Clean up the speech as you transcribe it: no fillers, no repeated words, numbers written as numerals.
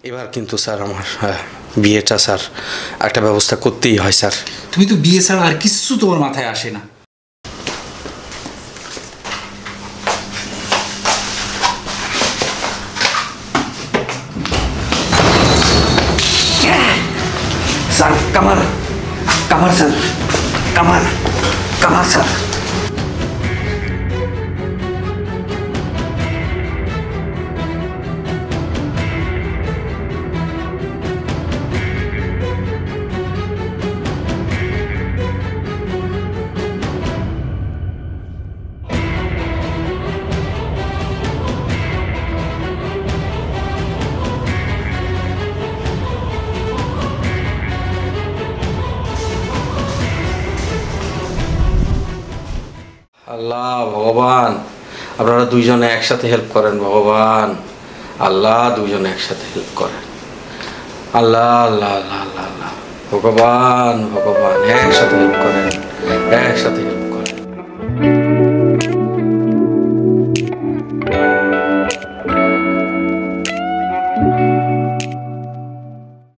এবার কিন্তু স্যার আমার বিয়েটা স্যার একটা ব্যবস্থা করতেই হয় স্যার। তুমি তো বিয়ে ছাড়া আর কিছু তোমার মাথায় আসে না। Sir Kamal, Kamal sir, Kamal, Kamal sir. Allah ভগবান, আপনারা দুইজনে একসাথে হেল্প করেন ভগবান। আল্লাহ দুইজনে একসাথে হেল্প করেন। আল্লাহ আল্লাহ আল্লাহ আল্লাহ আল্লাহ ভগবান ভগবান একসাথে হেল্প করেন, একসাথে হেল্প